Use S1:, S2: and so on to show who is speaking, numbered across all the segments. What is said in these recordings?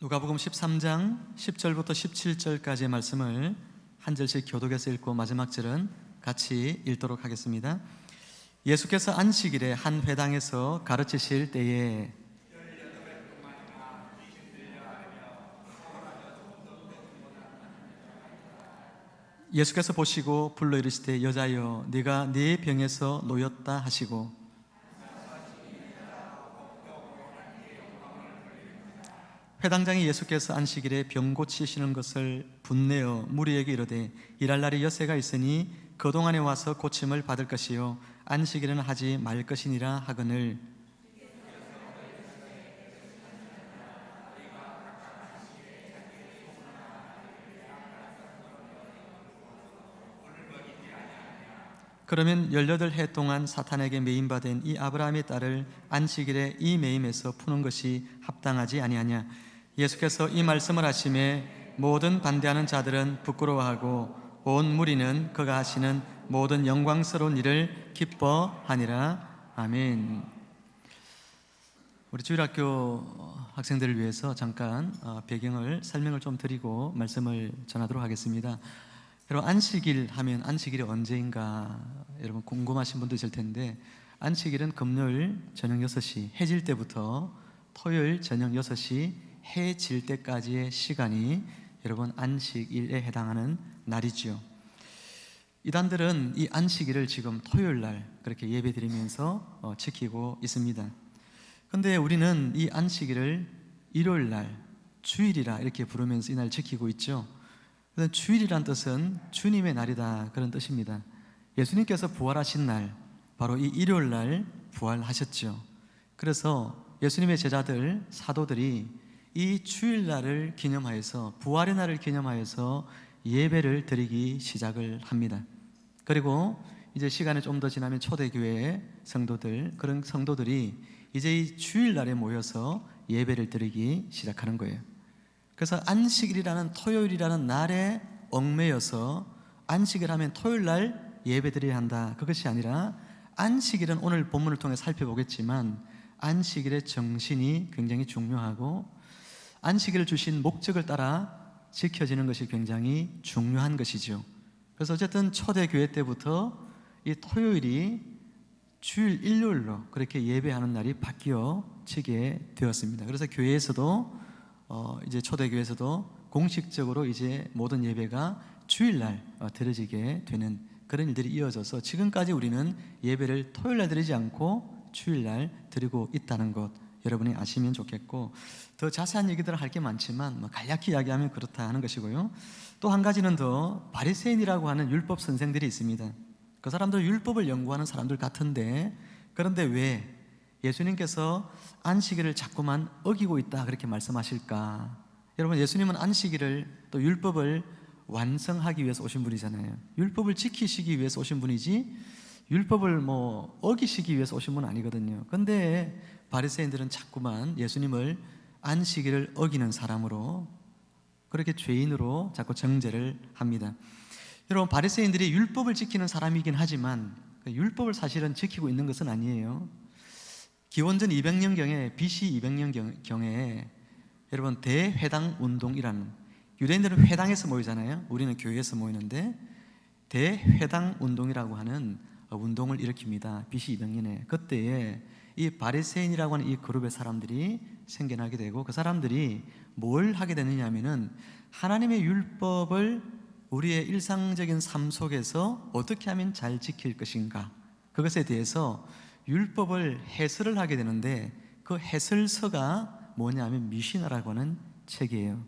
S1: 누가복음 13장 10절부터 17절까지의 말씀을 한 절씩 교독해서 읽고 마지막 절은 같이 읽도록 하겠습니다. 예수께서 안식일에 한 회당에서 가르치실 때에 예수께서 보시고 불러 이르시되 여자여 네가 네 병에서 놓였다 하시고 회당장이 예수께서 안식일에 병 고치시는 것을 분내어 무리에게 이르되 일할 날이 엿새가 있으니 그동안에 와서 고침을 받을 것이요 안식일에는 하지 말 것이니라 하거늘 그러면 18해 동안 사탄에게 매임받은 이 아브라함의 딸을 안식일에 이 매임에서 푸는 것이 합당하지 아니하냐. 예수께서 이 말씀을 하심에 모든 반대하는 자들은 부끄러워하고 온 무리는 그가 하시는 모든 영광스러운 일을 기뻐하니라. 아멘. 우리 주일학교 학생들을 위해서 잠깐 배경을 설명을 좀 드리고 말씀을 전하도록 하겠습니다. 여러분, 안식일 하면 안식일이 언제인가 여러분 궁금하신 분도 있을 텐데, 안식일은 금요일 저녁 6시 해질 때부터 토요일 저녁 6시 해 질 때까지의 시간이 여러분 안식일에 해당하는 날이지요. 이단들은 이 안식일을 지금 토요일 날 그렇게 예배 드리면서 지키고 있습니다. 그런데 우리는 이 안식일을 일요일 날 주일이라 이렇게 부르면서 이 날 지키고 있죠. 주일이란 뜻은 주님의 날이다, 그런 뜻입니다. 예수님께서 부활하신 날, 바로 이 일요일 날 부활하셨죠. 그래서 예수님의 제자들, 사도들이 이 주일날을 기념하여서, 부활의 날을 기념하여서 예배를 드리기 시작을 합니다. 그리고 이제 시간이 좀 더 지나면 초대교회의 성도들, 그런 성도들이 이제 이 주일날에 모여서 예배를 드리기 시작하는 거예요. 그래서 안식일이라는 토요일이라는 날에 얽매여서 안식일 하면 토요일 날 예배드려야 한다, 그것이 아니라 안식일은 오늘 본문을 통해 살펴보겠지만 안식일의 정신이 굉장히 중요하고 안식일을 주신 목적을 따라 지켜지는 것이 굉장히 중요한 것이죠. 그래서 어쨌든 초대교회 때부터 이 토요일이 주일 일요일로 그렇게 예배하는 날이 바뀌어지게 되었습니다. 그래서 교회에서도 이제 초대교회에서도 공식적으로 이제 모든 예배가 주일날 드려지게 되는 그런 일들이 이어져서 지금까지 우리는 예배를 토요일날 드리지 않고 주일날 드리고 있다는 것 여러분이 아시면 좋겠고, 더 자세한 얘기들을 할 게 많지만 간략히 이야기하면 그렇다 하는 것이고요. 또 한 가지는 더 바리새인이라고 하는 율법 선생들이 있습니다. 그 사람들 율법을 연구하는 사람들 같은데, 그런데 왜 예수님께서 안식일을 자꾸만 어기고 있다 그렇게 말씀하실까? 여러분, 예수님은 안식일을 또 율법을 완성하기 위해서 오신 분이잖아요. 율법을 지키시기 위해서 오신 분이지 율법을 어기시기 위해서 오신 분은 아니거든요. 그런데 바리새인들은 자꾸만 예수님을 안식일을 어기는 사람으로, 그렇게 죄인으로 자꾸 정죄를 합니다. 여러분, 바리새인들이 율법을 지키는 사람이긴 하지만 율법을 사실은 지키고 있는 것은 아니에요. 기원전 200년경에 BC 200년경에 여러분 대회당 운동이라는, 유대인들은 회당에서 모이잖아요. 우리는 교회에서 모이는데 대회당 운동이라고 하는 운동을 일으킵니다. BC 200년에. 그때에 이 바리새인이라고 하는 이 그룹의 사람들이 생겨나게 되고, 그 사람들이 뭘 하게 되느냐 하면은 하나님의 율법을 우리의 일상적인 삶 속에서 어떻게 하면 잘 지킬 것인가, 그것에 대해서 율법을 해설을 하게 되는데, 그 해설서가 뭐냐면 미시나라고 하는 책이에요.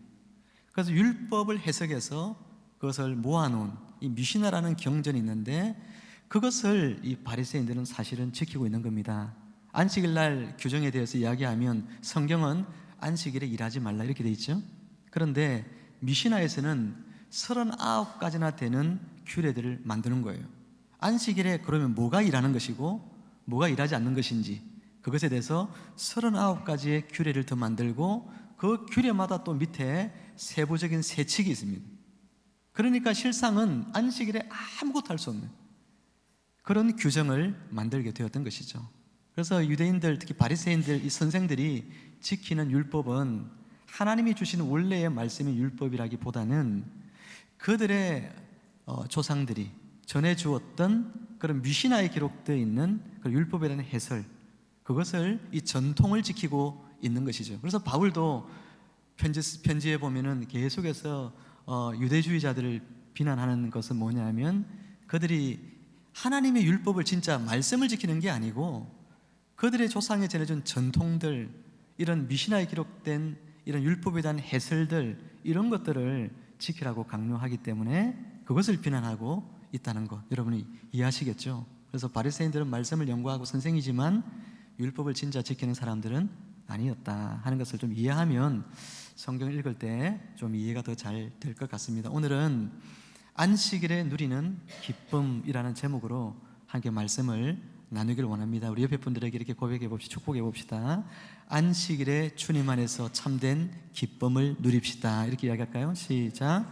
S1: 그래서 율법을 해석해서 그것을 모아놓은 이 미시나라는 경전이 있는데, 그것을 이 바리새인들은 사실은 지키고 있는 겁니다. 안식일 날 규정에 대해서 이야기하면 성경은 안식일에 일하지 말라 이렇게 돼 있죠. 그런데 미시나에서는 39가지나 되는 규례들을 만드는 거예요. 안식일에 그러면 뭐가 일하는 것이고 뭐가 일하지 않는 것인지, 그것에 대해서 39가지의 규례를 더 만들고, 그 규례마다 또 밑에 세부적인 세칙이 있습니다. 그러니까 실상은 안식일에 아무것도 할 수 없는 그런 규정을 만들게 되었던 것이죠. 그래서 유대인들, 특히 바리새인들, 이 선생들이 지키는 율법은 하나님이 주신 원래의 말씀의 율법이라기보다는 그들의 조상들이 전해주었던 그런 미시나에 기록되어 있는 그 율법에 대한 해설, 그것을 이 전통을 지키고 있는 것이죠. 그래서 바울도 편지에 보면은 계속해서 유대주의자들을 비난하는 것은 뭐냐면 그들이 하나님의 율법을 진짜 말씀을 지키는 게 아니고 그들의 조상에 전해준 전통들, 이런 미시나에 기록된 이런 율법에 대한 해설들, 이런 것들을 지키라고 강요하기 때문에 그것을 비난하고 있다는 것, 여러분이 이해하시겠죠? 그래서 바리새인들은 말씀을 연구하고 선생이지만 율법을 진짜 지키는 사람들은 아니었다 하는 것을 좀 이해하면 성경을 읽을 때 좀 이해가 더 잘 될 것 같습니다. 오늘은 안식일에 누리는 기쁨이라는 제목으로 함께 말씀을 나누기를 원합니다. 우리 옆에 분들에게 이렇게 고백해 봅시다. 축복해 봅시다. 안식일에 주님 안에서 참된 기쁨을 누립시다. 이렇게 이야기할까요? 시작.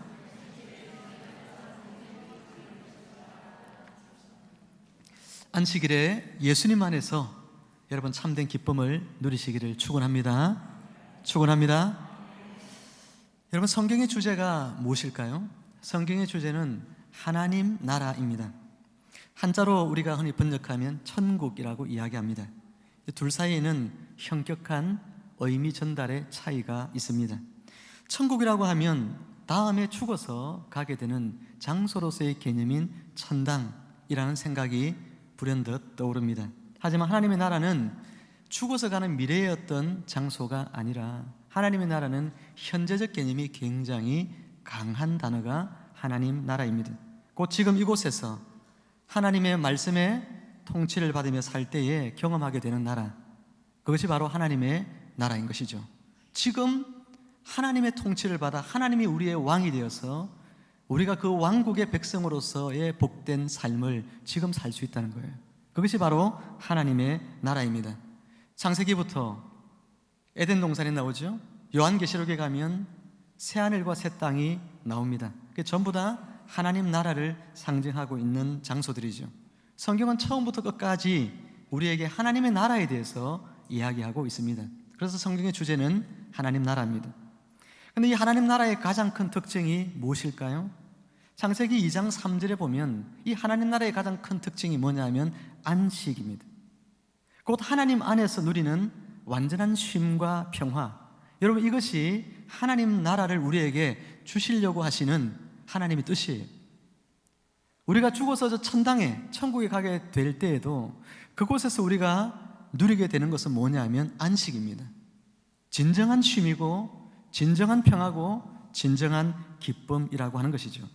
S1: 안식일에 예수님 안에서 여러분 참된 기쁨을 누리시기를 축원합니다. 축원합니다. 여러분, 성경의 주제가 무엇일까요? 성경의 주제는 하나님 나라입니다. 한자로 우리가 흔히 번역하면 천국이라고 이야기합니다. 둘 사이에는 현격한 의미 전달의 차이가 있습니다. 천국이라고 하면 다음에 죽어서 가게 되는 장소로서의 개념인 천당이라는 생각이 불현듯 떠오릅니다. 하지만 하나님의 나라는 죽어서 가는 미래의 어떤 장소가 아니라 하나님의 나라는 현재적 개념이 굉장히 강한 단어가 하나님 나라입니다. 곧 지금 이곳에서 하나님의 말씀에 통치를 받으며 살 때에 경험하게 되는 나라, 그것이 바로 하나님의 나라인 것이죠. 지금 하나님의 통치를 받아 하나님이 우리의 왕이 되어서 우리가 그 왕국의 백성으로서의 복된 삶을 지금 살 수 있다는 거예요. 그것이 바로 하나님의 나라입니다. 창세기부터 에덴 동산이 나오죠. 요한계시록에 가면 새하늘과 새 땅이 나옵니다. 그게 전부 다 하나님 나라를 상징하고 있는 장소들이죠. 성경은 처음부터 끝까지 우리에게 하나님의 나라에 대해서 이야기하고 있습니다. 그래서 성경의 주제는 하나님 나라입니다. 그런데 이 하나님 나라의 가장 큰 특징이 무엇일까요? 창세기 2장 3절에 보면 이 하나님 나라의 가장 큰 특징이 뭐냐면 안식입니다. 곧 하나님 안에서 누리는 완전한 쉼과 평화, 여러분, 이것이 하나님 나라를 우리에게 주시려고 하시는 하나님의 뜻이에요. 우리가 죽어서 저 천당에, 천국에 가게 될 때에도 그곳에서 우리가 누리게 되는 것은 뭐냐면 안식입니다. 진정한 쉼이고 진정한 평화고 진정한 기쁨이라고 하는 것이죠.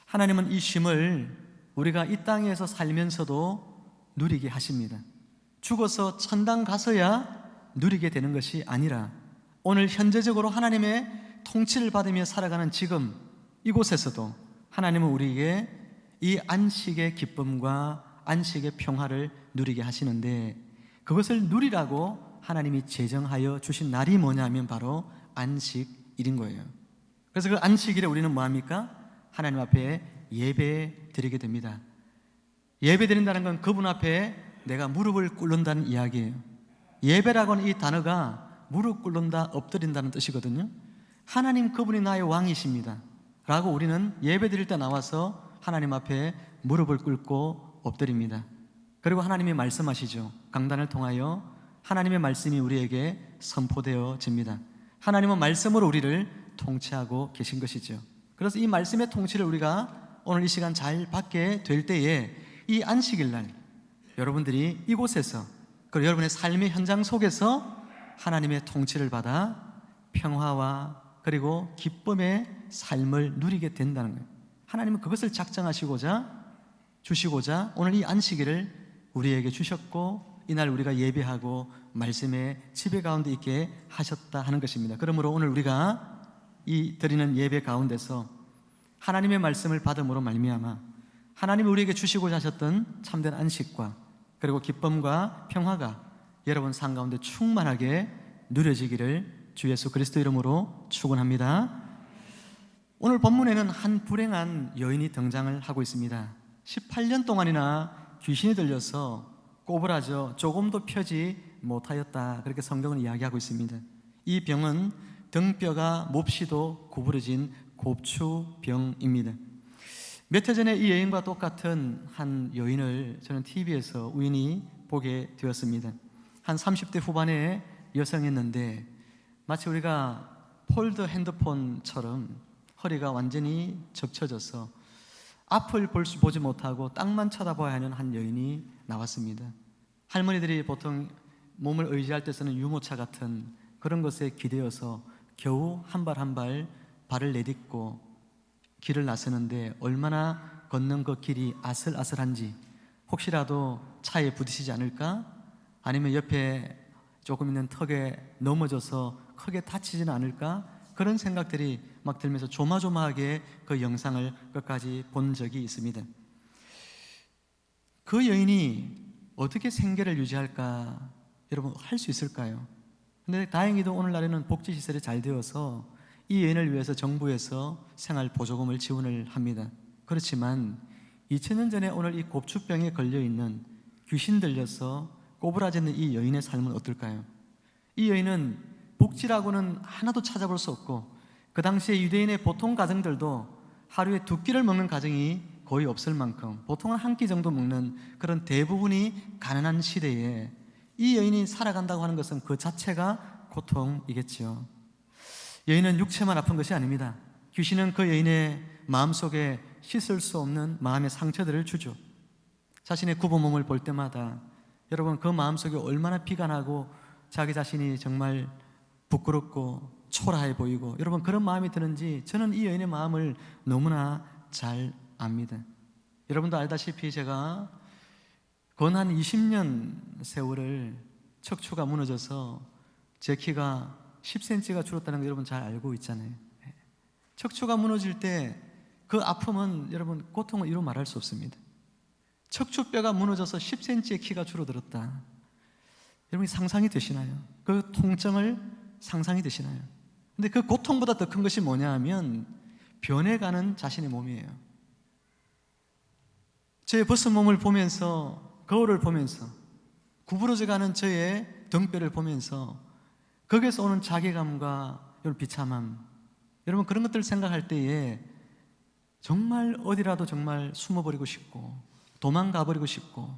S1: 하나님은 이 쉼을 우리가 이 땅에서 살면서도 누리게 하십니다. 죽어서 천당 가서야 누리게 되는 것이 아니라 오늘 현재적으로 하나님의 통치를 받으며 살아가는 지금 이곳에서도 하나님은 우리에게 이 안식의 기쁨과 안식의 평화를 누리게 하시는데, 그것을 누리라고 하나님이 제정하여 주신 날이 뭐냐면 바로 안식일인 거예요. 그래서 그 안식일에 우리는 뭐합니까? 하나님 앞에 예배 드리게 됩니다. 예배 드린다는 건 그분 앞에 내가 무릎을 꿇는다는 이야기예요. 예배라고 하는 이 단어가 무릎 꿇는다, 엎드린다는 뜻이거든요. 하나님 그분이 나의 왕이십니다 라고 우리는 예배 드릴 때 나와서 하나님 앞에 무릎을 꿇고 엎드립니다. 그리고 하나님이 말씀하시죠. 강단을 통하여 하나님의 말씀이 우리에게 선포되어집니다. 하나님은 말씀으로 우리를 통치하고 계신 것이죠. 그래서 이 말씀의 통치를 우리가 오늘 이 시간 잘 받게 될 때에 이 안식일날 여러분들이 이곳에서, 그리고 여러분의 삶의 현장 속에서 하나님의 통치를 받아 평화와 그리고 기쁨의 삶을 누리게 된다는 거예요. 하나님은 그것을 작정하시고자 주시고자 오늘 이 안식일을 우리에게 주셨고, 이날 우리가 예배하고 말씀의 지배 가운데 있게 하셨다 하는 것입니다. 그러므로 오늘 우리가 이 드리는 예배 가운데서 하나님의 말씀을 받음으로 말미암아 하나님이 우리에게 주시고자 하셨던 참된 안식과 그리고 기쁨과 평화가 여러분 삶 가운데 충만하게 누려지기를 주 예수 그리스도 이름으로 축원합니다. 오늘 본문에는 한 불행한 여인이 등장을 하고 있습니다. 18년 동안이나 귀신이 들려서 꼬부라져 조금도 펴지 못하였다, 그렇게 성경은 이야기하고 있습니다. 이 병은 등뼈가 몹시도 구부러진 곱추병입니다. 몇 해 전에 이 여인과 똑같은 한 여인을 저는 TV에서 우연히 보게 되었습니다. 한 30대 후반의 여성이었는데 마치 우리가 폴드 핸드폰처럼 허리가 완전히 접쳐져서 앞을 보지 못하고 땅만 쳐다봐야 하는 한 여인이 나왔습니다. 할머니들이 보통 몸을 의지할 때 쓰는 유모차 같은 그런 것에 기대어서 겨우 한 발 한 발 발을 내딛고 길을 나서는데 얼마나 걷는 그 길이 아슬아슬한지, 혹시라도 차에 부딪히지 않을까? 아니면 옆에 조금 있는 턱에 넘어져서 크게 다치지는 않을까? 그런 생각들이 막 들면서 조마조마하게 그 영상을 끝까지 본 적이 있습니다. 그 여인이 어떻게 생계를 유지할까? 여러분, 할 수 있을까요? 근데 다행히도 오늘날에는 복지시설이 잘 되어서 이 여인을 위해서 정부에서 생활보조금을 지원을 합니다. 그렇지만 2000년 전에 오늘 이 곱추병에 걸려있는, 귀신 들려서 꼬부라지는 이 여인의 삶은 어떨까요? 이 여인은 복지라고는 하나도 찾아볼 수 없고, 그 당시에 유대인의 보통 가정들도 하루에 2끼를 먹는 가정이 거의 없을 만큼 보통은 한 끼 정도 먹는 그런 대부분이 가난한 시대에 이 여인이 살아간다고 하는 것은 그 자체가 고통이겠지요. 여인은 육체만 아픈 것이 아닙니다. 귀신은 그 여인의 마음속에 씻을 수 없는 마음의 상처들을 주죠. 자신의 굽어 몸을 볼 때마다 여러분, 그 마음속에 얼마나 피가 나고 자기 자신이 정말 부끄럽고 초라해 보이고, 여러분 그런 마음이 드는지 저는 이 여인의 마음을 너무나 잘 압니다. 여러분도 알다시피 제가 건 한 20년 세월을 척추가 무너져서 제 키가 10cm가 줄었다는 거 여러분 잘 알고 있잖아요. 척추가 무너질 때 그 아픔은 여러분 고통을 이루 말할 수 없습니다. 척추뼈가 무너져서 10cm의 키가 줄어들었다. 여러분이 상상이 되시나요? 그 통증을 상상이 되시나요? 근데 그 고통보다 더 큰 것이 뭐냐 하면 변해가는 자신의 몸이에요. 저의 벗은 몸을 보면서, 거울을 보면서 구부러져가는 저의 등뼈를 보면서 거기에서 오는 자괴감과 비참함, 여러분 그런 것들을 생각할 때에 정말 어디라도 정말 숨어버리고 싶고 도망가버리고 싶고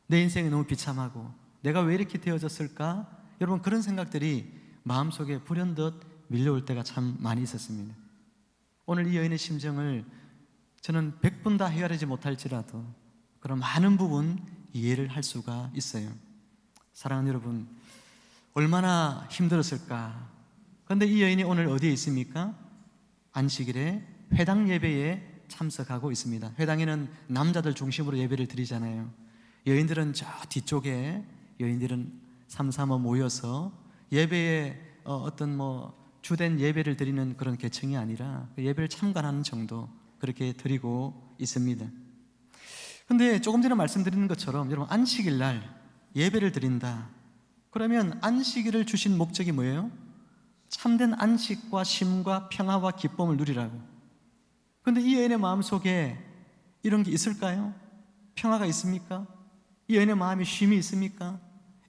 S1: 내 인생이 너무 비참하고 내가 왜 이렇게 되어졌을까? 여러분 그런 생각들이 마음속에 불현듯 밀려올 때가 참 많이 있었습니다. 오늘 이 여인의 심정을 저는 100분 다 헤아리지 못할지라도 그런 많은 부분 이해를 할 수가 있어요. 사랑하는 여러분, 얼마나 힘들었을까? 그런데 이 여인이 오늘 어디에 있습니까? 안식일에 회당 예배에 참석하고 있습니다. 회당에는 남자들 중심으로 예배를 드리잖아요. 여인들은 저 뒤쪽에, 여인들은 삼삼오 모여서 예배에 어떤 주된 예배를 드리는 그런 계층이 아니라 예배를 참관하는 정도, 그렇게 드리고 있습니다. 근데 조금 전에 말씀드린 것처럼 여러분, 안식일 날 예배를 드린다. 그러면 안식일을 주신 목적이 뭐예요? 참된 안식과 쉼과 평화와 기쁨을 누리라고. 근데 이 여인의 마음속에 이런 게 있을까요? 평화가 있습니까? 이 여인의 마음에 쉼이 있습니까?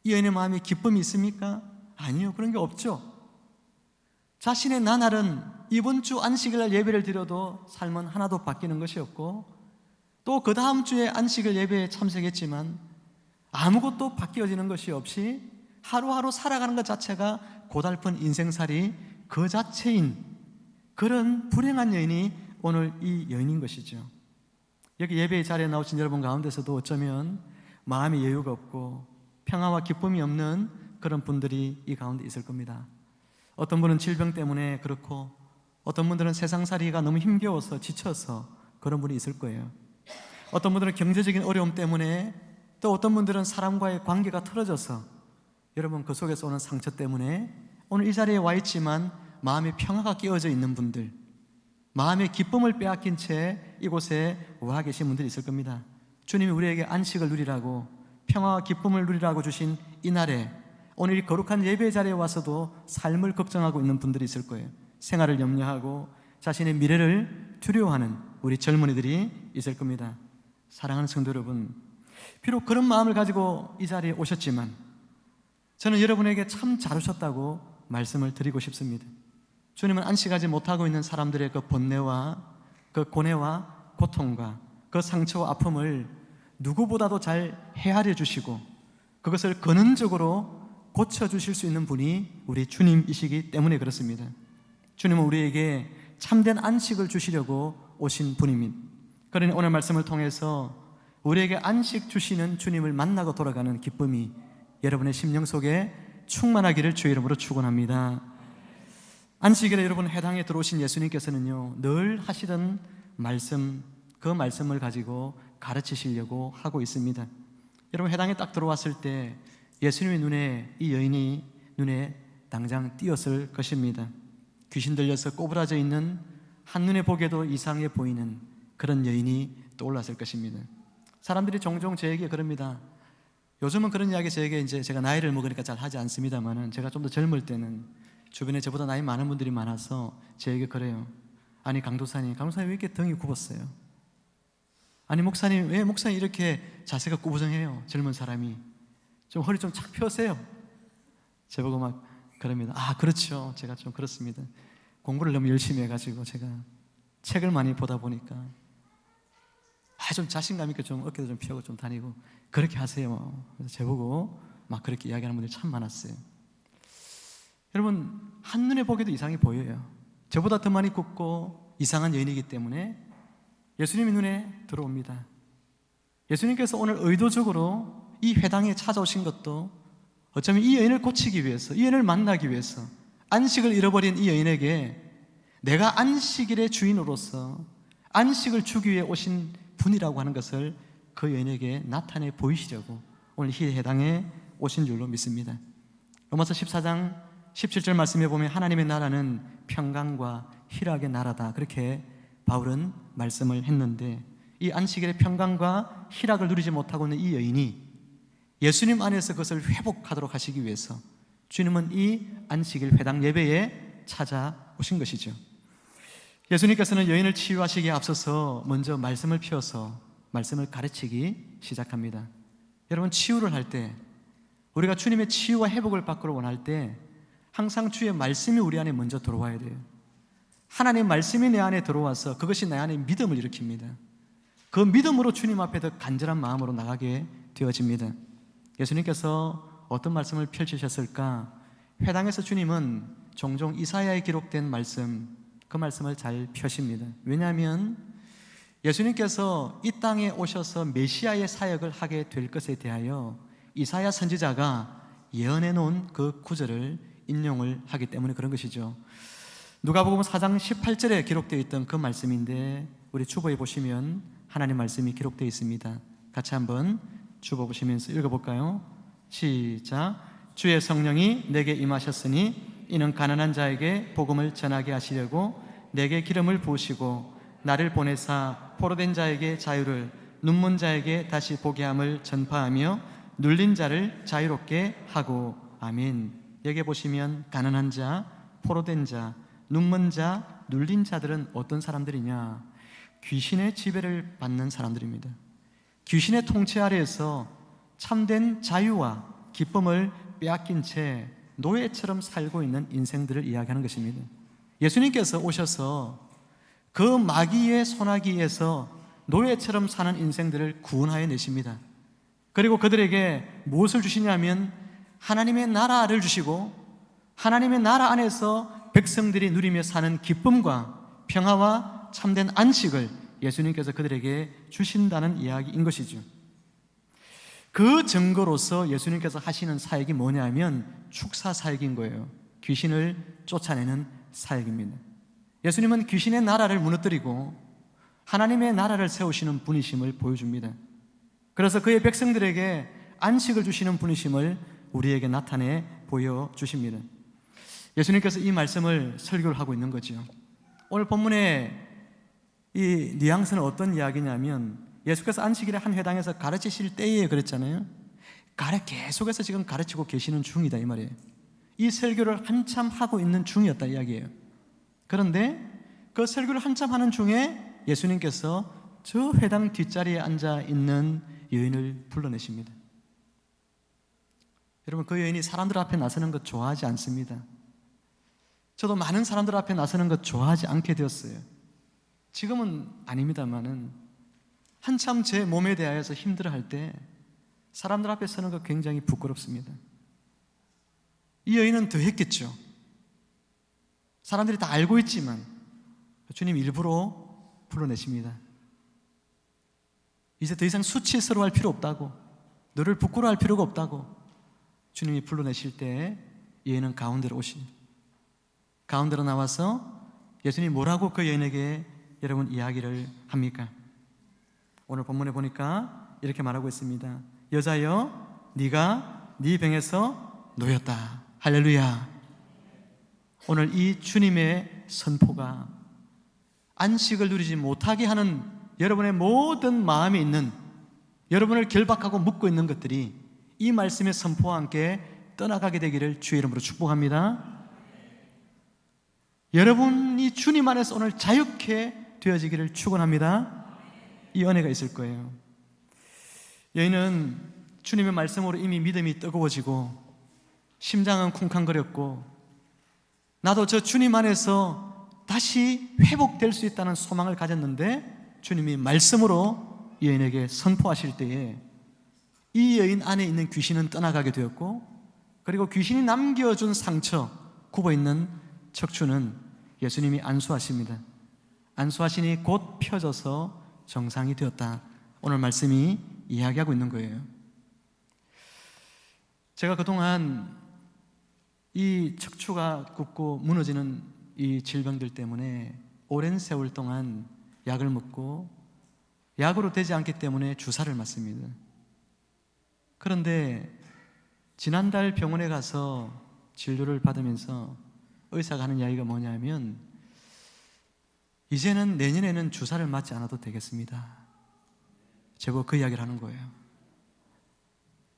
S1: 이 여인의 마음에 기쁨이 있습니까? 아니요, 그런 게 없죠. 자신의 나날은 이번 주 안식일 날 예배를 드려도 삶은 하나도 바뀌는 것이 없고, 또 그 다음 주에 안식일 예배에 참석했지만 아무것도 바뀌어지는 것이 없이 하루하루 살아가는 것 자체가 고달픈 인생살이 그 자체인 그런 불행한 여인이 오늘 이 여인인 것이죠. 여기 예배의 자리에 나오신 여러분 가운데서도 어쩌면 마음의 여유가 없고 평화와 기쁨이 없는 그런 분들이 이 가운데 있을 겁니다. 어떤 분은 질병 때문에 그렇고, 어떤 분들은 세상살이가 너무 힘겨워서 지쳐서 그런 분이 있을 거예요. 어떤 분들은 경제적인 어려움 때문에, 또 어떤 분들은 사람과의 관계가 틀어져서 여러분 그 속에서 오는 상처 때문에 오늘 이 자리에 와 있지만 마음의 평화가 깨어져 있는 분들, 마음의 기쁨을 빼앗긴 채 이곳에 와 계신 분들이 있을 겁니다. 주님이 우리에게 안식을 누리라고, 평화와 기쁨을 누리라고 주신 이 날에 오늘 이 거룩한 예배 자리에 와서도 삶을 걱정하고 있는 분들이 있을 거예요. 생활을 염려하고 자신의 미래를 두려워하는 우리 젊은이들이 있을 겁니다. 사랑하는 성도 여러분, 비록 그런 마음을 가지고 이 자리에 오셨지만 저는 여러분에게 참 잘 오셨다고 말씀을 드리고 싶습니다. 주님은 안식하지 못하고 있는 사람들의 그 번뇌와 그 고뇌와 고통과 그 상처와 아픔을 누구보다도 잘 헤아려 주시고 그것을 근원적으로 고쳐주실 수 있는 분이 우리 주님이시기 때문에 그렇습니다. 주님은 우리에게 참된 안식을 주시려고 오신 분입니다. 그러니 오늘 말씀을 통해서 우리에게 안식 주시는 주님을 만나고 돌아가는 기쁨이 여러분의 심령 속에 충만하기를 주의 이름으로 축원합니다. 안식일에 여러분 회당에 들어오신 예수님께서는요, 늘 하시던 말씀, 그 말씀을 가지고 가르치시려고 하고 있습니다. 여러분 회당에 딱 들어왔을 때 예수님의 눈에 이 여인이 눈에 당장 띄었을 것입니다. 귀신 들려서 꼬부라져 있는 한눈에 보기에도 이상해 보이는 그런 여인이 떠올랐을 것입니다. 사람들이 종종 저에게 그럽니다. 요즘은 그런 이야기 저에게 이제 제가 나이를 먹으니까 잘 하지 않습니다만은 제가 좀 더 젊을 때는 주변에 저보다 나이 많은 분들이 많아서 저에게 그래요. 아니 강도사님 왜 이렇게 등이 굽었어요? 아니 목사님 왜 목사님 이렇게 자세가 꾸부정해요? 젊은 사람이 좀 허리 좀 착 펴세요. 저보고 막 그럽니다. 아 그렇죠, 제가 좀 그렇습니다. 공부를 너무 열심히 해가지고 제가 책을 많이 보다 보니까 좀 자신감 있게 좀 어깨도 좀 펴고 좀 다니고 그렇게 하세요. 그래서 저보고 막 그렇게 이야기하는 분들이 참 많았어요. 여러분 한눈에 보기에도 이상해 보여요. 저보다 더 많이 굽고 이상한 여인이기 때문에 예수님이 눈에 들어옵니다. 예수님께서 오늘 의도적으로 이 회당에 찾아오신 것도 어쩌면 이 여인을 고치기 위해서, 이 여인을 만나기 위해서, 안식을 잃어버린 이 여인에게 내가 안식일의 주인으로서 안식을 주기 위해 오신 분이라고 하는 것을 그 여인에게 나타내 보이시려고 오늘 이 회당에 오신 줄로 믿습니다. 로마서 14장 17절 말씀에 보면 하나님의 나라는 평강과 희락의 나라다, 그렇게 바울은 말씀을 했는데, 이 안식일의 평강과 희락을 누리지 못하고 있는 이 여인이 예수님 안에서 그것을 회복하도록 하시기 위해서 주님은 이 안식일 회당 예배에 찾아오신 것이죠. 예수님께서는 여인을 치유하시기에 앞서서 먼저 말씀을 피워서 말씀을 가르치기 시작합니다. 여러분 치유를 할 때, 우리가 주님의 치유와 회복을 받기를 원할 때 항상 주의 말씀이 우리 안에 먼저 들어와야 돼요. 하나님의 말씀이 내 안에 들어와서 그것이 내 안에 믿음을 일으킵니다. 그 믿음으로 주님 앞에 더 간절한 마음으로 나가게 되어집니다. 예수님께서 어떤 말씀을 펼치셨을까? 회당에서 주님은 종종 이사야에 기록된 말씀, 그 말씀을 잘 펴십니다. 왜냐하면 예수님께서 이 땅에 오셔서 메시아의 사역을 하게 될 것에 대하여 이사야 선지자가 예언해 놓은 그 구절을 인용을 하기 때문에 그런 것이죠. 누가복음 4장 18절에 기록되어 있던 그 말씀인데 우리 주보에 보시면 하나님 말씀이 기록되어 있습니다. 같이 한번 주보 보시면서 읽어볼까요? 시작. 주의 성령이 내게 임하셨으니 이는 가난한 자에게 복음을 전하게 하시려고 내게 기름을 부으시고 나를 보내사 포로된 자에게 자유를, 눈먼 자에게 다시 보게 함을 전파하며 눌린 자를 자유롭게 하고. 아멘. 여기 보시면 가난한 자, 포로된 자, 눈먼 자, 눌린 자들은 어떤 사람들이냐? 귀신의 지배를 받는 사람들입니다. 귀신의 통치 아래에서 참된 자유와 기쁨을 빼앗긴 채 노예처럼 살고 있는 인생들을 이야기하는 것입니다. 예수님께서 오셔서 그 마귀의 손아귀에서 노예처럼 사는 인생들을 구원하여 내십니다. 그리고 그들에게 무엇을 주시냐면 하나님의 나라를 주시고 하나님의 나라 안에서 백성들이 누리며 사는 기쁨과 평화와 참된 안식을 예수님께서 그들에게 주신다는 이야기인 것이죠. 그 증거로서 예수님께서 하시는 사역이 뭐냐면 축사 사역인 거예요. 귀신을 쫓아내는 사역입니다. 예수님은 귀신의 나라를 무너뜨리고 하나님의 나라를 세우시는 분이심을 보여줍니다. 그래서 그의 백성들에게 안식을 주시는 분이심을 우리에게 나타내 보여주십니다. 예수님께서 이 말씀을 설교를 하고 있는 거죠. 오늘 본문의 이 뉘앙스는 어떤 이야기냐면 예수께서 안식일에 한 회당에서 가르치실 때에 그랬잖아요. 계속해서 지금 가르치고 계시는 중이다 이 말이에요. 이 설교를 한참 하고 있는 중이었다 이야기예요. 그런데 그 설교를 한참 하는 중에 예수님께서 저 회당 뒷자리에 앉아 있는 여인을 불러내십니다. 여러분 그 여인이 사람들 앞에 나서는 것 좋아하지 않습니다. 저도 많은 사람들 앞에 나서는 것 좋아하지 않게 되었어요. 지금은 아닙니다만은 한참 제 몸에 대하여서 힘들어할 때 사람들 앞에 서는 거 굉장히 부끄럽습니다. 이 여인은 더 했겠죠. 사람들이 다 알고 있지만 주님 일부러 불러내십니다. 이제 더 이상 수치스러워할 필요 없다고, 너를 부끄러워할 필요가 없다고 주님이 불러내실 때 여인은 가운데로 오십니다. 가운데로 나와서 예수님이 뭐라고 그 여인에게 여러분 이야기를 합니까? 오늘 본문에 보니까 이렇게 말하고 있습니다. 여자여, 네가 네 병에서 놓였다. 할렐루야. 오늘 이 주님의 선포가 안식을 누리지 못하게 하는 여러분의 모든 마음에 있는, 여러분을 결박하고 묶고 있는 것들이 이 말씀의 선포와 함께 떠나가게 되기를 주의 이름으로 축복합니다. 여러분이 주님 안에서 오늘 자유케 되어지기를 축원합니다. 이 은혜가 있을 거예요. 여인은 주님의 말씀으로 이미 믿음이 뜨거워지고 심장은 쿵쾅거렸고, 나도 저 주님 안에서 다시 회복될 수 있다는 소망을 가졌는데 주님이 말씀으로 여인에게 선포하실 때에 이 여인 안에 있는 귀신은 떠나가게 되었고, 그리고 귀신이 남겨준 상처, 굽어있는 척추는 예수님이 안수하십니다. 안수하시니 곧 펴져서 정상이 되었다. 오늘 말씀이 이야기하고 있는 거예요. 제가 그동안 이 척추가 굽고 무너지는 이 질병들 때문에 오랜 세월 동안 약을 먹고 약으로 되지 않기 때문에 주사를 맞습니다. 그런데 지난달 병원에 가서 진료를 받으면서 의사가 하는 이야기가 뭐냐면, 이제는 내년에는 주사를 맞지 않아도 되겠습니다. 제가 그 이야기를 하는 거예요.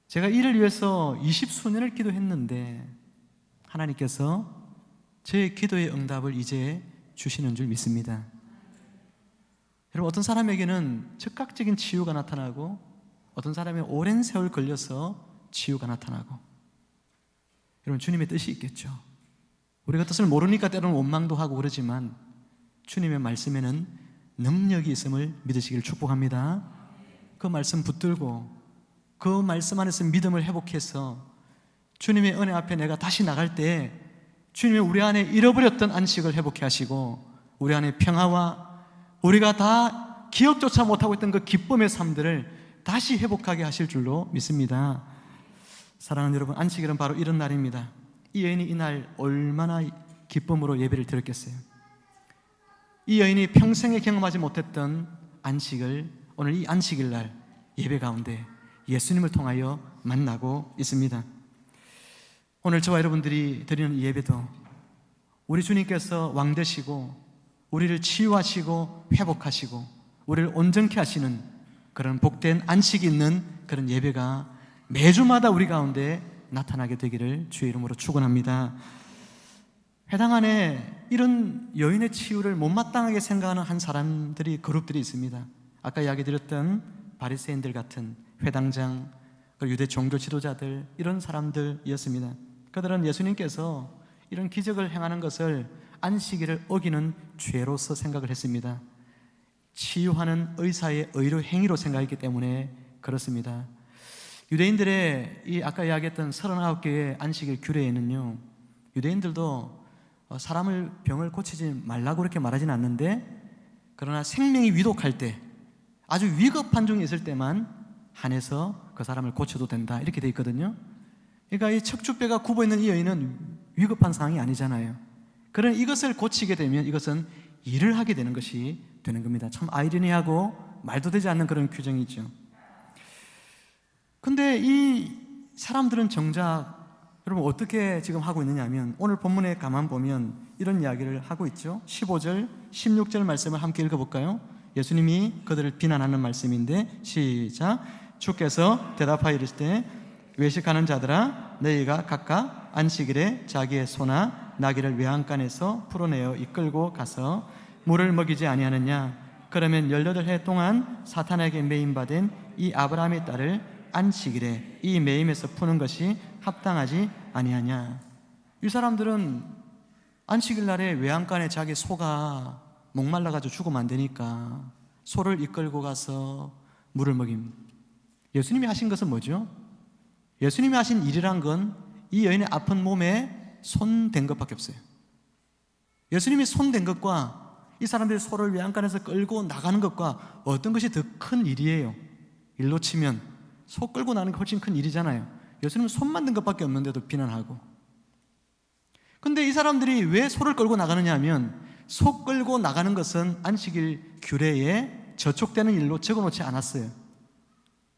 S1: 제가 이를 위해서 20수년을 기도했는데 하나님께서 제 기도의 응답을 이제 주시는 줄 믿습니다. 여러분, 어떤 사람에게는 즉각적인 치유가 나타나고 어떤 사람이 오랜 세월 걸려서 치유가 나타나고, 여러분 주님의 뜻이 있겠죠. 우리가 뜻을 모르니까 때로는 원망도 하고 그러지만 주님의 말씀에는 능력이 있음을 믿으시기를 축복합니다. 그 말씀 붙들고 그 말씀 안에서 믿음을 회복해서 주님의 은혜 앞에 내가 다시 나갈 때 주님이 우리 안에 잃어버렸던 안식을 회복해 하시고 우리 안에 평화와 우리가 다 기억조차 못하고 있던 그 기쁨의 삶들을 다시 회복하게 하실 줄로 믿습니다. 사랑하는 여러분, 안식일은 바로 이런 날입니다. 이 여인이 이날 얼마나 기쁨으로 예배를 드렸겠어요. 이 여인이 평생에 경험하지 못했던 안식을 오늘 이 안식일 날 예배 가운데 예수님을 통하여 만나고 있습니다. 오늘 저와 여러분들이 드리는 이 예배도 우리 주님께서 왕 되시고 우리를 치유하시고 회복하시고 우리를 온전케 하시는 그런 복된 안식이 있는 그런 예배가 매주마다 우리 가운데 나타나게 되기를 주의 이름으로 축원합니다. 회당 안에 이런 여인의 치유를 못마땅하게 생각하는 한 사람들이, 그룹들이 있습니다. 아까 이야기 드렸던 바리새인들 같은 회당장, 유대 종교 지도자들, 이런 사람들이었습니다. 그들은 예수님께서 이런 기적을 행하는 것을 안식일을 어기는 죄로서 생각을 했습니다. 치유하는 의사의 의료 행위로 생각했기 때문에 그렇습니다. 유대인들의 이 아까 이야기했던 39개의 안식일 규례에는요, 유대인들도 사람을 병을 고치지 말라고 그렇게 말하지는 않는데, 그러나 생명이 위독할 때, 아주 위급한 중에 있을 때만 한해서 그 사람을 고쳐도 된다, 이렇게 돼 있거든요. 그러니까 이 척추뼈가 굽어있는 이 여인은 위급한 상황이 아니잖아요. 그러나 이것을 고치게 되면 이것은 일을 하게 되는 것이 되는 겁니다. 참 아이러니하고 말도 되지 않는 그런 규정이죠. 근데 이 사람들은 정작 여러분 어떻게 지금 하고 있느냐 하면, 오늘 본문에 가만 보면 이런 이야기를 하고 있죠. 15절, 16절 말씀을 함께 읽어볼까요? 예수님이 그들을 비난하는 말씀인데, 시작. 주께서 대답하여 이르시되 외식하는 자들아, 너희가 각각 안식일에 자기의 소나 나귀를 외양간에서 풀어내어 이끌고 가서 물을 먹이지 아니하느냐? 그러면 18해 동안 사탄에게 매임받은 이 아브라함의 딸을 안식일에 이 매임에서 푸는 것이 합당하지 아니하냐? 이 사람들은 안식일 날에 외양간에 자기 소가 목말라가지고 죽으면 안 되니까 소를 이끌고 가서 물을 먹임. 예수님이 하신 것은 뭐죠? 예수님이 하신 일이란 건 이 여인의 아픈 몸에 손댄 것밖에 없어요. 예수님이 손댄 것과 이 사람들이 소를 외양간에서 끌고 나가는 것과 어떤 것이 더 큰 일이에요? 일로 치면 소 끌고 나가는 게 훨씬 큰 일이잖아요. 예수님은 손 만든 것밖에 없는데도 비난하고. 근데 이 사람들이 왜 소를 끌고 나가느냐 하면 소 끌고 나가는 것은 안식일 규례에 저촉되는 일로 적어놓지 않았어요.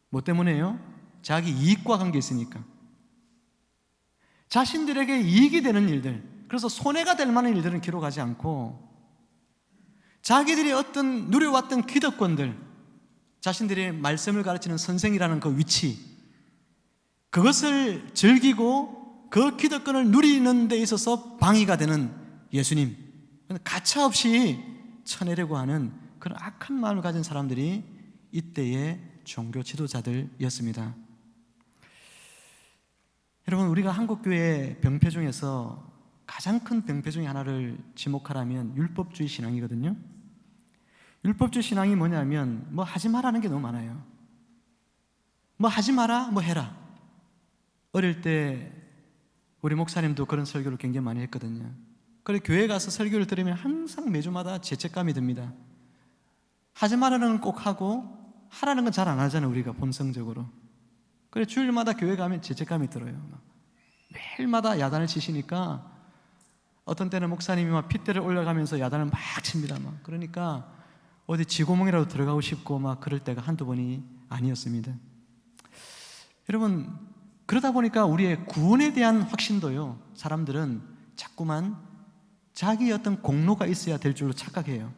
S1: 뭐 때문에요? 자기 이익과 관계 있으니까. 자신들에게 이익이 되는 일들, 그래서 손해가 될 만한 일들은 기록하지 않고 자기들이 어떤 누려왔던 기득권들, 자신들이 말씀을 가르치는 선생이라는 그 위치, 그것을 즐기고 그 기득권을 누리는 데 있어서 방해가 되는 예수님, 가차없이 쳐내려고 하는 그런 악한 마음을 가진 사람들이 이때의 종교 지도자들이었습니다. 여러분, 우리가 한국교회 병폐 중에서 가장 큰 병폐 중에 하나를 지목하라면 율법주의 신앙이거든요. 율법주의 신앙이 뭐냐면 뭐 하지 말라는 게 너무 많아요. 뭐 하지 마라, 뭐 해라. 어릴 때 우리 목사님도 그런 설교를 굉장히 많이 했거든요. 그래서 교회 가서 설교를 들으면 항상 매주마다 죄책감이 듭니다. 하지 말라는 건 꼭 하고 하라는 건 잘 안 하잖아요, 우리가 본성적으로. 그래 주일마다 교회 가면 죄책감이 들어요. 매일마다 야단을 치시니까 어떤 때는 목사님이 막 핏대를 올려가면서 야단을 막 칩니다. 막. 그러니까 어디 쥐구멍이라도 들어가고 싶고 막 그럴 때가 한두 번이 아니었습니다. 여러분, 그러다 보니까 우리의 구원에 대한 확신도요, 사람들은 자꾸만 자기의 어떤 공로가 있어야 될 줄로 착각해요.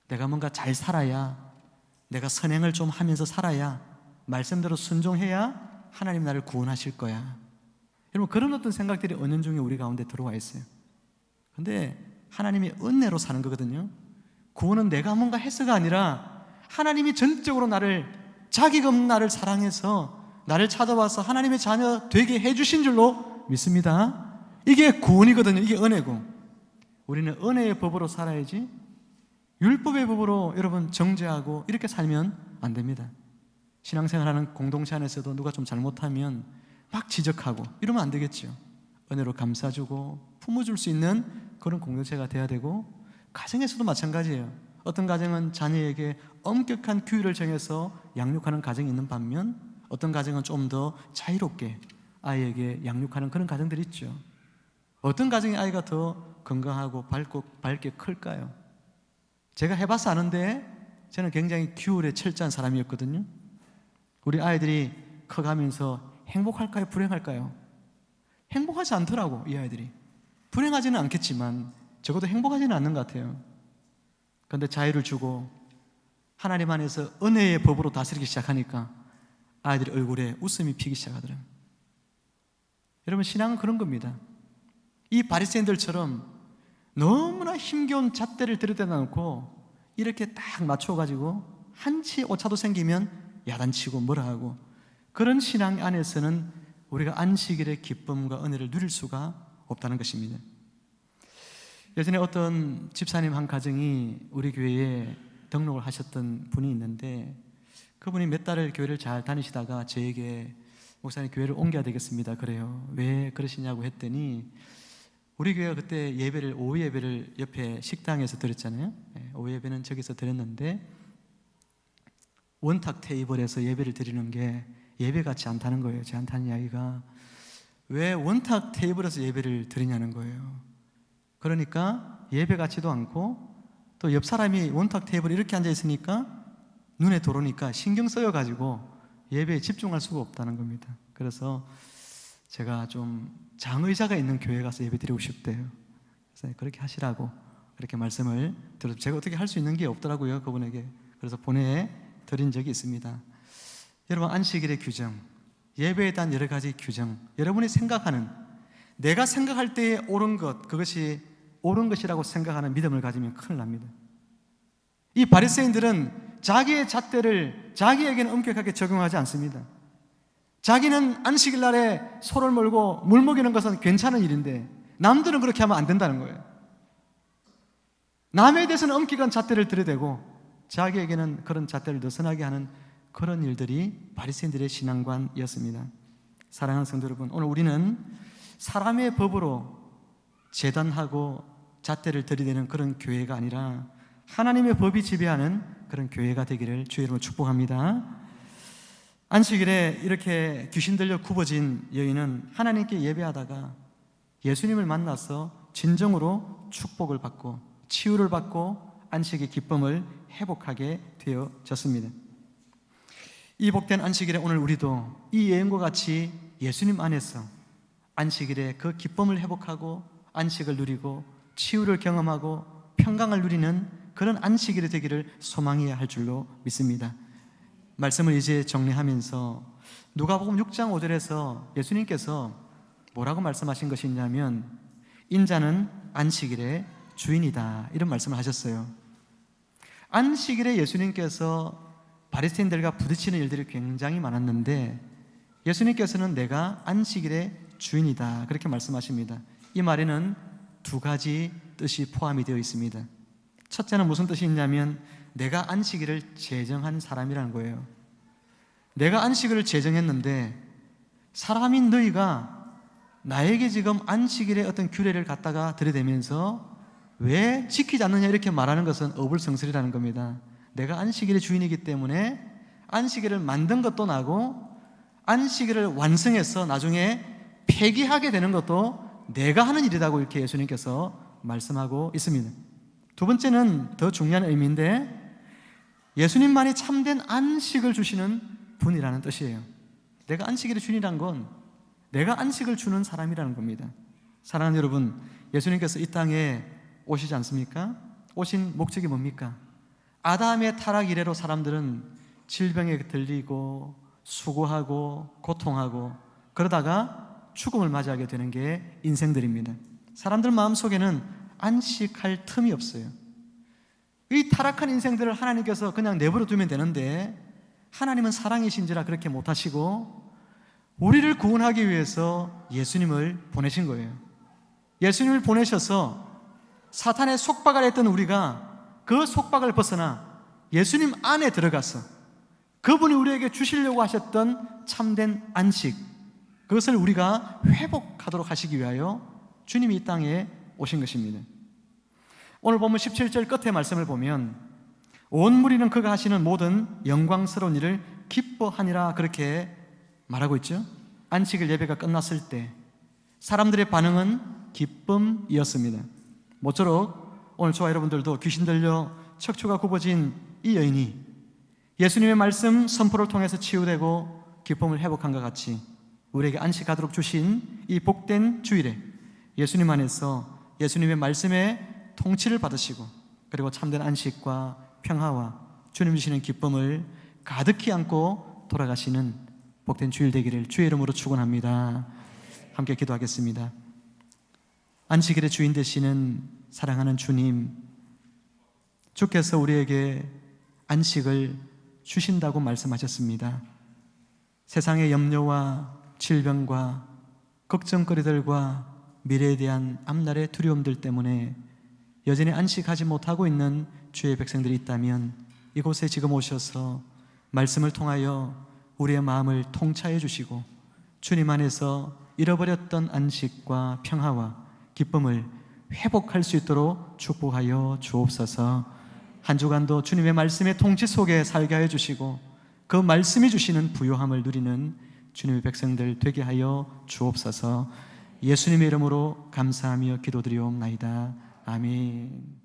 S1: 내가 뭔가 잘 살아야, 내가 선행을 좀 하면서 살아야, 말씀대로 순종해야 하나님 나를 구원하실 거야. 여러분, 그런 어떤 생각들이 은연중에 우리 가운데 들어와 있어요. 근데 하나님이 은혜로 사는 거거든요. 구원은 내가 뭔가 해서가 아니라 하나님이 전적으로 나를, 자기가 없는 나를 사랑해서 나를 찾아와서 하나님의 자녀 되게 해주신 줄로 믿습니다. 이게 구원이거든요. 이게 은혜고, 우리는 은혜의 법으로 살아야지 율법의 법으로 여러분 정죄하고 이렇게 살면 안 됩니다. 신앙생활하는 공동체 안에서도 누가 좀 잘못하면 막 지적하고 이러면 안 되겠죠. 은혜로 감싸주고 품어줄 수 있는 그런 공동체가 돼야 되고, 가정에서도 마찬가지예요. 어떤 가정은 자녀에게 엄격한 규율을 정해서 양육하는 가정이 있는 반면 어떤 가정은 좀 더 자유롭게 아이에게 양육하는 그런 가정들이 있죠. 어떤 가정의 아이가 더 건강하고 밝게 클까요? 제가 해봐서 아는데 저는 굉장히 규율에 철저한 사람이었거든요. 우리 아이들이 커가면서 행복할까요? 불행할까요? 행복하지 않더라고, 이 아이들이. 불행하지는 않겠지만 적어도 행복하지는 않는 것 같아요. 그런데 자유를 주고 하나님 안에서 은혜의 법으로 다스리기 시작하니까 아이들의 얼굴에 웃음이 피기 시작하더라고요. 여러분, 신앙은 그런 겁니다. 이 바리새인들처럼 너무나 힘겨운 잣대를 들여다 놓고 이렇게 딱 맞춰가지고 한치 오차도 생기면 야단치고 뭐라 하고, 그런 신앙 안에서는 우리가 안식일의 기쁨과 은혜를 누릴 수가 없다는 것입니다. 예전에 어떤 집사님 한 가정이 우리 교회에 등록을 하셨던 분이 있는데, 그분이 몇 달을 교회를 잘 다니시다가 저에게 목사님 교회를 옮겨야 되겠습니다. 그래요. 왜 그러시냐고 했더니, 우리 교회가 그때 예배를, 오후 예배를 옆에 식당에서 드렸잖아요. 오후 예배는 저기서 드렸는데 원탁 테이블에서 예배를 드리는 게 예배 같지 않다는 거예요. 저한테 한 이야기가, 왜 원탁 테이블에서 예배를 드리냐는 거예요. 그러니까 예배 같지도 않고, 또 옆 사람이 원탁 테이블에 이렇게 앉아 있으니까 눈에 들어오니까 신경 쓰여가지고 예배에 집중할 수가 없다는 겁니다. 그래서 제가 좀 장의자가 있는 교회 가서 예배 드리고 싶대요. 그래서 그렇게 하시라고 그렇게 말씀을 들어서 제가 어떻게 할 수 있는 게 없더라고요, 그분에게. 그래서 보내드린 적이 있습니다. 여러분, 안식일의 규정, 예배에 대한 여러 가지 규정, 여러분이 생각하는, 내가 생각할 때에 옳은 것, 그것이 옳은 것이라고 생각하는 믿음을 가지면 큰일 납니다. 이 바리새인들은 자기의 잣대를 자기에게는 엄격하게 적용하지 않습니다. 자기는 안식일 날에 소를 몰고 물 먹이는 것은 괜찮은 일인데
S2: 남들은 그렇게 하면 안 된다는 거예요. 남에 대해서는 엄격한 잣대를 들이대고 자기에게는 그런 잣대를 느슨하게 하는 그런 일들이 바리새인들의 신앙관이었습니다. 사랑하는 성도 여러분, 오늘 우리는 사람의 법으로 재단하고 잣대를 들이대는 그런 교회가 아니라 하나님의 법이 지배하는 그런 교회가 되기를 주의 이름으로 축복합니다. 안식일에 이렇게 귀신 들려 굽어진 여인은 하나님께 예배하다가 예수님을 만나서 진정으로 축복을 받고 치유를 받고 안식의 기쁨을 회복하게 되어졌습니다. 이 복된 안식일에 오늘 우리도 이 여인과 같이 예수님 안에서 안식일에 그 기쁨을 회복하고 안식을 누리고 치유를 경험하고 평강을 누리는 그런 안식일이 되기를 소망해야 할 줄로 믿습니다. 말씀을 이제 정리하면서 누가복음 6장 5절에서 예수님께서 뭐라고 말씀하신 것이 있냐면 인자는 안식일의 주인이다, 이런 말씀을 하셨어요. 안식일에 예수님께서 바리새인들과 부딪히는 일들이 굉장히 많았는데 예수님께서는 내가 안식일의 주인이다, 그렇게 말씀하십니다. 이 말에는 두 가지 뜻이 포함이 되어 있습니다. 첫째는 무슨 뜻이 있냐면 내가 안식일을 제정한 사람이라는 거예요. 내가 안식일을 제정했는데 사람인 너희가 나에게 지금 안식일의 어떤 규례를 갖다가 들이대면서 왜 지키지 않느냐 이렇게 말하는 것은 어불성설이라는 겁니다. 내가 안식일의 주인이기 때문에 안식일을 만든 것도 나고 안식일을 완성해서 나중에 폐기하게 되는 것도 내가 하는 일이라고 이렇게 예수님께서 말씀하고 있습니다. 두 번째는 더 중요한 의미인데 예수님만이 참된 안식을 주시는 분이라는 뜻이에요. 내가 안식일의 주인이란 건 내가 안식을 주는 사람이라는 겁니다. 사랑하는 여러분, 예수님께서 이 땅에 오시지 않습니까? 오신 목적이 뭡니까? 아담의 타락 이래로 사람들은 질병에 들리고 수고하고 고통하고 그러다가 죽음을 맞이하게 되는 게 인생들입니다. 사람들 마음속에는 안식할 틈이 없어요. 이 타락한 인생들을 하나님께서 그냥 내버려 두면 되는데 하나님은 사랑이신지라 그렇게 못하시고 우리를 구원하기 위해서 예수님을 보내신 거예요. 예수님을 보내셔서 사탄의 속박 아래 있던 우리가 그 속박을 벗어나 예수님 안에 들어가서 그분이 우리에게 주시려고 하셨던 참된 안식, 그것을 우리가 회복하도록 하시기 위하여 주님이 이 땅에 오신 것입니다. 오늘 보면 17절 끝에 말씀을 보면 온 무리는 그가 하시는 모든 영광스러운 일을 기뻐하니라 그렇게 말하고 있죠. 안식일 예배가 끝났을 때 사람들의 반응은 기쁨이었습니다. 모쪼록 오늘 저와 여러분들도 귀신 들려 척추가 굽어진 이 여인이 예수님의 말씀 선포를 통해서 치유되고 기쁨을 회복한 것 같이 우리에게 안식하도록 주신 이 복된 주일에 예수님 안에서 예수님의 말씀에 통치를 받으시고 그리고 참된 안식과 평화와 주님 주시는 기쁨을 가득히 안고 돌아가시는 복된 주일 되기를 주의 이름으로 축원합니다. 함께 기도하겠습니다. 안식일의 주인 되시는 사랑하는 주님, 주께서 우리에게 안식을 주신다고 말씀하셨습니다. 세상의 염려와 질병과 걱정거리들과 미래에 대한 앞날의 두려움들 때문에 여전히 안식하지 못하고 있는 주의 백성들이 있다면 이곳에 지금 오셔서 말씀을 통하여 우리의 마음을 통차해 주시고 주님 안에서 잃어버렸던 안식과 평화와 기쁨을 회복할 수 있도록 축복하여 주옵소서. 한 주간도 주님의 말씀의 통치 속에 살게 하여 주시고 그 말씀이 주시는 부요함을 누리는 주님의 백성들 되게 하여 주옵소서. 예수님의 이름으로 감사하며 기도드리옵나이다. 아멘.